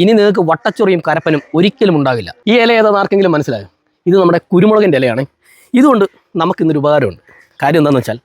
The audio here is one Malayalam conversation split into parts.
ഇനി നിങ്ങൾക്ക് വട്ടച്ചൊറിയും കരപ്പനും ഒരിക്കലും ഉണ്ടാകില്ല. ഈ ഇല ഏതാണെന്ന് ആർക്കെങ്കിലും മനസ്സിലായോ? ഇത് നമ്മുടെ കുരുമുളകിൻ്റെ ഇലയാണ്. ഇതുകൊണ്ട് നമുക്കിന്നൊരു ഉപകാരമുണ്ട്. കാര്യം എന്താണെന്ന് വെച്ചാൽ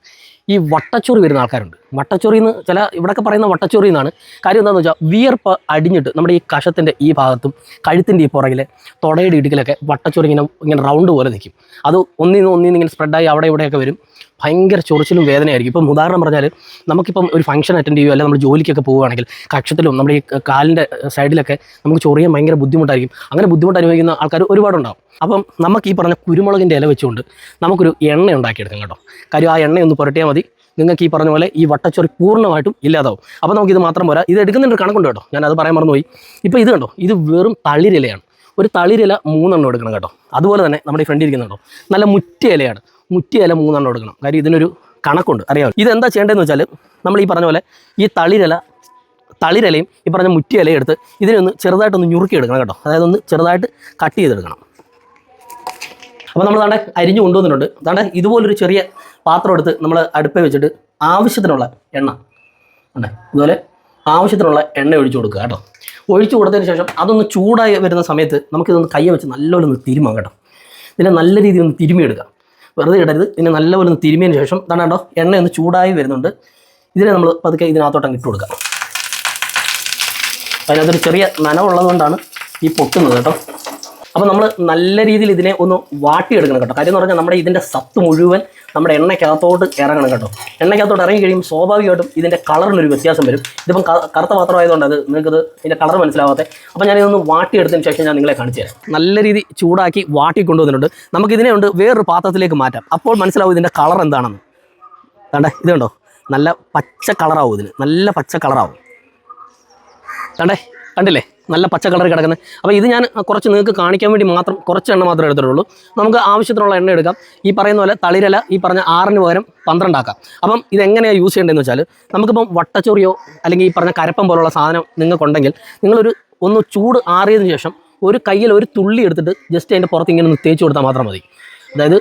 ഈ വട്ടച്ചൊറി വരുന്ന ആൾക്കാരുണ്ട്. വട്ടച്ചൊറിന്ന് ചില ഇവിടെയൊക്കെ പറയുന്ന വട്ടച്ചൊറി എന്നാണ്. കാര്യം എന്താണെന്ന് വെച്ചാൽ വിയർപ്പ് അടിഞ്ഞിട്ട് നമ്മുടെ ഈ കഷത്തിൻ്റെ ഈ ഭാഗത്തും കഴുത്തിൻ്റെ ഈ പുറകിലെ തുടയുടെ ഇടുക്കിലൊക്കെ വട്ടച്ചൊറി ഇങ്ങനെ റൗണ്ട് പോലെ നിൽക്കും. അത് ഒന്നിന്ന് ഇങ്ങനെ സ്പ്രെഡായി അവിടെ ഇവിടെയൊക്കെ വരും. ഭയങ്കര ചൊറിച്ചിലും വേദനയായിരിക്കും. ഇപ്പം ഉദാഹരണം പറഞ്ഞാൽ നമുക്കിപ്പം ഒരു ഫംഗ്ഷൻ അറ്റൻഡ് ചെയ്യുക, അല്ലെങ്കിൽ നമ്മൾ ജോലിക്കൊക്കെ പോവുകയാണെങ്കിൽ കക്ഷത്തിലും നമ്മുടെ ഈ കാലിൻ്റെ സൈഡിലൊക്കെ നമുക്ക് ചൊറിയാൻ ഭയങ്കര ബുദ്ധിമുട്ടായിരിക്കും. അങ്ങനെ ബുദ്ധിമുട്ട് അനുഭവിക്കുന്ന ആൾക്കാർ ഒരുപാടുണ്ടാവും. അപ്പം നമുക്ക് ഈ പറഞ്ഞ കുരുമുളകിൻ്റെ ഇല വെച്ചുകൊണ്ട് നമുക്കൊരു എണ്ണ ഉണ്ടാക്കിയെടുക്കാം കേട്ടോ. കാര്യം ആ എണ്ണയൊന്ന് പുരട്ടിയാൽ മതി, നിങ്ങൾക്ക് ഈ പറഞ്ഞ പോലെ ഈ വട്ടച്ചൊറി പൂർണ്ണമായിട്ടും ഇല്ലാതാവും. അപ്പോൾ നമുക്കിത് മാത്രം പോരാ, ഇത് എടുക്കുന്നതിൻ്റെ കണക്കുണ്ട് കേട്ടോ. ഞാനത് പറയാൻ മറന്നുപോയി. ഇപ്പോൾ ഇത് കണ്ടോ, ഇത് വെറും തളിരിലയാണ്. ഒരു തളിരില 3 എണ്ണം എടുക്കണം കേട്ടോ. അതുപോലെ തന്നെ നമ്മുടെ ഈ ഫ്രണ്ടിൽ ഇരിക്കുന്നുണ്ടോ, നല്ല മുറ്റിയ ഇലയാണ്. മുറ്റിയ ഇല 3 എണ്ണം എടുക്കണം. കാര്യം ഇതിനൊരു കണക്കുണ്ട്, അറിയാമല്ലോ. ഇതെന്താ ചെയ്യേണ്ടതെന്ന് വെച്ചാൽ നമ്മൾ ഈ പറഞ്ഞ പോലെ ഈ തളിരിലയും ഈ പറഞ്ഞ മുറ്റിയ ഇലയും എടുത്ത് ഇതിനൊന്ന് ചെറുതായിട്ടൊന്ന് ഞുറുക്കി എടുക്കണം കേട്ടോ. അതായത് ഒന്ന് ചെറുതായിട്ട് കട്ട് ചെയ്തെടുക്കണം. അപ്പോൾ നമ്മൾ താണ്ടെ അരിഞ്ഞു കൊണ്ടുവന്നിട്ടുണ്ട്. താണ്ടെ ഇതുപോലൊരു ചെറിയ പാത്രം എടുത്ത് നമ്മൾ അടുപ്പേ വെച്ചിട്ട് ആവശ്യത്തിനുള്ള എണ്ണ ഇതുപോലെ ആവശ്യത്തിനുള്ള എണ്ണ ഒഴിച്ചു കൊടുക്കുക കേട്ടോ. ഒഴിച്ചു കൊടുത്തതിന് ശേഷം അതൊന്ന് ചൂടായി വരുന്ന സമയത്ത് നമുക്കിതൊന്ന് കയ്യെ വെച്ച് നല്ലപോലെ ഒന്ന് തിരുമാം കേട്ടോ. ഇതിനെ നല്ല രീതിയിൽ ഒന്ന് തിരുമിയെടുക്കാം, വെറുതെ ഇടരുത്. ഇതിനെ നല്ലപോലെ ഒന്ന് തിരുമിയതിന് ശേഷം താണ്ടോ എണ്ണ ഒന്ന് ചൂടായി വരുന്നുണ്ട്. ഇതിനെ നമ്മൾ പതുക്കെ ഇതിനകത്തോട്ടങ്ങ് ഇട്ട് കൊടുക്കാം. അതിനകത്തൊരു ചെറിയ നനവുള്ളതുകൊണ്ടാണ് ഈ പൊട്ടുന്നത് കേട്ടോ. അപ്പോൾ നമ്മൾ നല്ല രീതിയിൽ ഇതിനെ ഒന്ന് വാട്ടിയെടുക്കണം കേട്ടോ. കാര്യം എന്ന് പറഞ്ഞാൽ നമ്മുടെ ഇതിൻ്റെ സത്ത് മുഴുവൻ നമ്മുടെ എണ്ണയ്ക്കകത്തോട്ട് ഇറങ്ങണം കേട്ടോ. എണ്ണയ്ക്കകത്തോട്ട് ഇറങ്ങി കഴിയുമ്പോൾ സ്വാഭാവികമായിട്ടും ഇതിൻ്റെ കളറിനൊരു വ്യത്യാസം വരും. ഇതിപ്പം കറുത്ത പാത്രമായതുകൊണ്ട് അത് നിങ്ങൾക്കത് ഇതിൻ്റെ കളർ മനസ്സിലാവാതെ. അപ്പോൾ ഞാനിതൊന്ന് വാട്ടിയെടുത്തതിന് ശേഷം ഞാൻ നിങ്ങളെ കാണിച്ചു തരാം. നല്ല രീതി ചൂടാക്കി വാട്ടി കൊണ്ടുവന്നിട്ടുണ്ട്. നമുക്കിതിനെ കൊണ്ട് വേറൊരു പാത്രത്തിലേക്ക് മാറ്റാം. അപ്പോൾ മനസ്സിലാവും ഇതിൻ്റെ കളർ എന്താണെന്ന്. കണ്ടേ, ഇത് കണ്ടോ, നല്ല പച്ച കളറാവും. ഇതിന് നല്ല പച്ച കളറാവും. കണ്ടില്ലേ, നല്ല പച്ച കളർ കിടക്കുന്നത്. അപ്പോൾ ഇത് ഞാൻ കുറച്ച് നിങ്ങൾക്ക് കാണിക്കാൻ വേണ്ടി മാത്രം കുറച്ച് എണ്ണ മാത്രമേ എടുത്തിട്ടുള്ളൂ. നമുക്ക് ആവശ്യത്തിനുള്ള എണ്ണ എടുക്കാം. ഈ പറയുന്ന പോലെ തളിരല ഈ പറഞ്ഞ 6-ന് പകരം 12 ആക്കാം. അപ്പം ഇതെങ്ങനെയാണ് യൂസ് ചെയ്യേണ്ടതെന്ന് വെച്ചാൽ നമുക്കിപ്പം വട്ടച്ചൊറിയോ അല്ലെങ്കിൽ ഈ പറഞ്ഞ കരപ്പം പോലുള്ള സാധനം നിങ്ങൾക്കുണ്ടെങ്കിൽ നിങ്ങളൊരു ഒന്ന് ചൂട് ആറിയതിന് ശേഷം ഒരു കയ്യിൽ ഒരു തുള്ളി എടുത്തിട്ട് ജസ്റ്റ് അതിൻ്റെ പുറത്ത് ഇങ്ങനെ ഒന്ന് തേച്ച് കൊടുത്താൽ മാത്രം മതി. അതായത്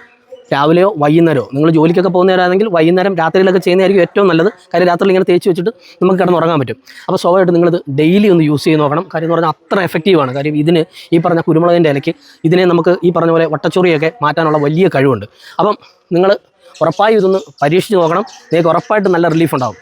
രാവിലെയോ വൈകുന്നേരമോ നിങ്ങൾ ജോലിക്കൊക്കെ പോകുന്നവരാണെങ്കിൽ വൈകുന്നേരം രാത്രിയിലൊക്കെ ചെയ്യുന്നതായിരിക്കും ഏറ്റവും നല്ലത്. കാര്യം രാത്രിയിൽ ഇങ്ങനെ തേച്ച് വെച്ചിട്ട് നമുക്ക് കിടന്നുറങ്ങാൻ പറ്റും. അപ്പോൾ സ്വാഭാവികമായിട്ട് നിങ്ങളിത് ഡെയിലി ഒന്ന് യൂസ് ചെയ്ത് നോക്കണം. കാര്യം എന്ന് പറഞ്ഞാൽ അത്ര എഫക്റ്റീവാണ്. കാര്യം ഇതിന് ഈ പറഞ്ഞ കുരുമുളകിൻ്റെ ഇലയ്ക്ക് ഇതിനെ നമുക്ക് ഈ പറഞ്ഞ പോലെ വട്ടച്ചൊറിയൊക്കെ മാറ്റാനുള്ള വലിയ കഴിവുണ്ട്. അപ്പം നിങ്ങൾ ഉറപ്പായും ഇതൊന്ന് പരീക്ഷിച്ച് നോക്കണം. നിങ്ങൾക്ക് ഉറപ്പായിട്ട് നല്ല റിലീഫ് ഉണ്ടാകും.